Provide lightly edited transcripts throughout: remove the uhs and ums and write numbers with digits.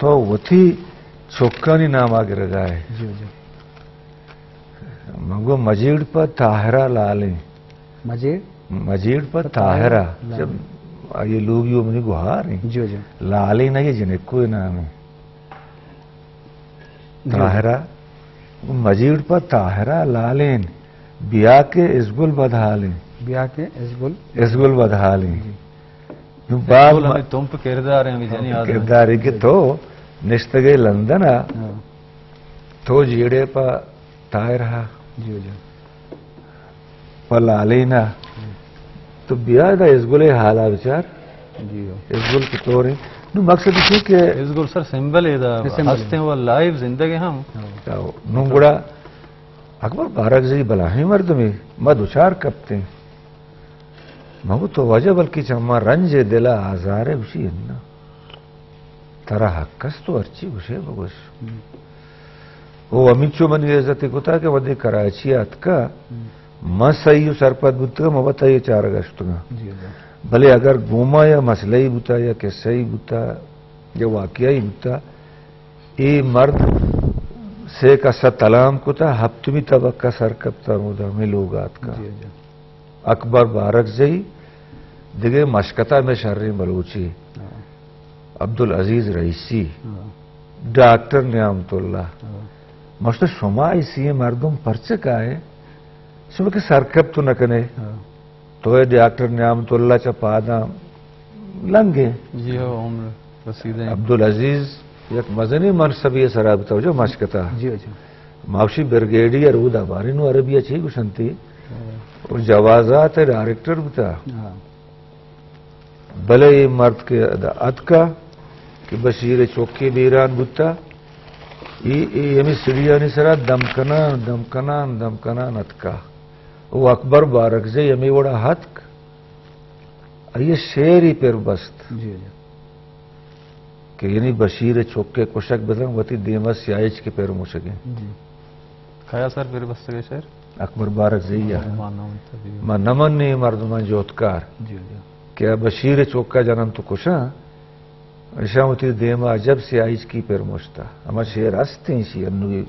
تو وہ تھی چوکانی نام آگے رگا ہے جی جی مگو مجیڑ پر طاہرہ لالیں مجیڑ پر طاہرہ جب یہ لوگ یوں منی گوھار ہیں جی جی لالیں نا یہ جنکو نام ہے طاہرہ مجیڑ پر طاہرہ لالیں بیا کے ازگل بدحالیں بیا کے ازگل بدحالیں باب ہمیں تم پہ کردار ہیں جنی آدم کرداری کے تو نشتگے لندنا تو جیڑے پا طاہرہ جی جی پر لالینا تو بیا دا ازگل حالا بچار جی ازگل کی طور ہے نو مقصد اسی کہ اس گل سر سمبل ہے دا ہستے ہیں وہ لائیو زندگی ہم نو گڑا اکبر بارک زی بلاہی مرد میں ما دوچار کبتے ہیں مگو تو وجہ بلکی چما رنج دلا آزارے اسی اننا ترا حقس تو ارچی گوشے بگوش وہ امیچو منی عزتی کتا کہ ودی کراچی اتکا ما سیو سرپد بودتا مبتا یہ 4 اگست گا بھلے اگر گوما یا مسئلہی بوتا یا قصہی بوتا یا واقعی بوتا ای مرد سے کا ستلام کتا ہفتمی طبقہ سرکبتا مودا میں لوگات کا اکبر بارک زئی دیگه مشکتا میں شرری بلوچی عبدالعزیز رئیسی ڈاکٹر نعمت اللہ مشتا شما اسی مردم پرچک آئے شما کہ سرکب تو نکنے تو ہے ڈاکٹر نعمت اللہ چا پادا لنگے جی ہو عمر رسیدیں عبدالعزیز یک مزنی منصبی سرابتا ہو جو مشکتا جی جی ماوشی برگیڈیر او دا بارینو عربیہ چھی گوشنتی اور جوازات ڈائریکٹر بتا بلے یہ مرد کے اد کا کہ بشیر چوکے بیران بتا یہ ہمیں سڑیانی سرا دمکنان اد کا وہ اکبر بارک سے ہمیں وڑا حد یہ شیر ہی پیر بست جی کہ یعنی بشیر چوکے کشک بدن وتی دیمہ سیائج کے پیر موشگیں کھایا سر پیر بست کے شیر اکبر بارک زیہ ما نمن نے مردمان جوتکار کیا بشیر چوکا جنم تو کشا اشامتی دیما جب سے آئیج کی پیر موشتا اما شیر ہستے ہیں شی انوی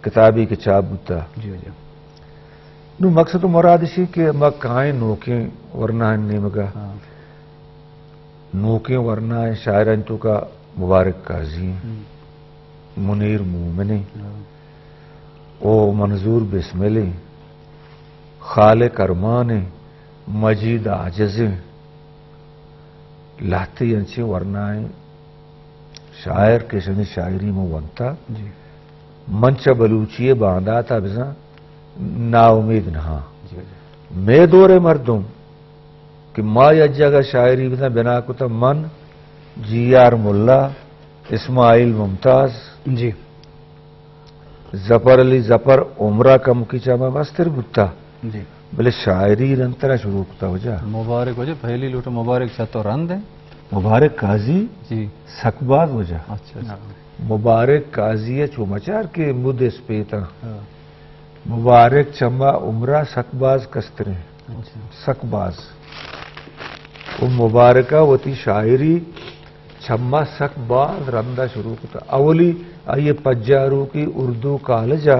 کتابی کے چاپ بوتا نو مقصد مراد شی کہ ما کائیں نوکیں ورنہ نیمگا نوکیں ورنہ شاعران تو کا مبارک قاضی منیر مومنی او منظور بسملی خالق ارمان مجید عاجز لاتی انچے ورنائیں شاعر کے شنی شاعری میں ونتا منچ بلوچی باندھا تھا بزا نا امید نہا میں دورے مردم کہ ما یجگا شاعری بزا بنا کتا من جی آر ملا اسماعیل ممتاز جی زفر علی زفر عمرہ کا مکی چاما مستر بتا جی بلے شاعری رنترہ شروع کتا ہو جا مبارک ہو جا پہلی لوٹا مبارک چھتو رند ہے مبارک قاضی جی سکباز ہو جا اچھا مبارک قاضی چومچار کے مد اس پیتا مبارک چما عمرہ سکباز کسترے سکباز وہ مبارکہ وتی شاعری چھما سکباز رندہ شروع کتا اولی آئیے پجارو کی اردو کالجا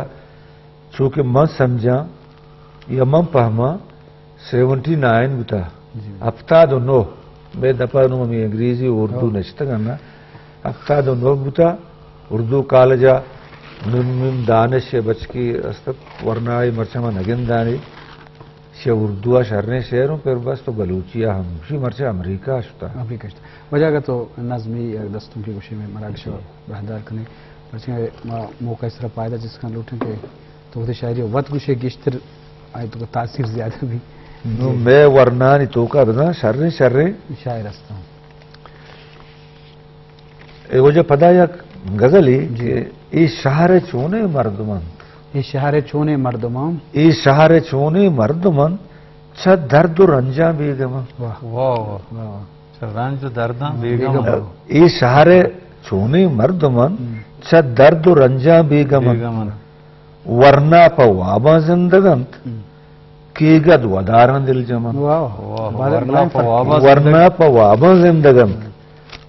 چونکہ من سمجھا یا من پہما 79 بتا ہفتاد و 9 میں دپا نو ہمیں انگریزی اردو نشتا کرنا ہفتاد و 9 بتا اردو کالجا مم دانش بچ کی استت ورنائی مرچہ نگن دانی شے اردو شرنے شہروں پر بس تو بلوچیا ہم شی مرچہ امریکہ اشتا وجہ کا تو نظمی دستوں کی گوشی میں مراکش بہدار کرنے مرچہ موقع اس طرح پائدہ جس کا لوٹیں کہ تو وہ شاعری وقت گوشے گشتر آئے تو تاثیر زیادہ بھی میں ورنانی تو کا بنا شرنے شاعر ہستا ہوں وجہ پدا یا غزلی ای شہر چونے مردمان ای شہر چونے مردمان ای شہر چونے مردمان چھ درد و رنجاں بیگمان واہ رنج درداں بیگم ای شہر چونے مردمان چھ درد و رنجاں بیگمان ورنہ پا وابا زندگانت کیگد ودارن دل جمان ورنہ پا وابا زندگانت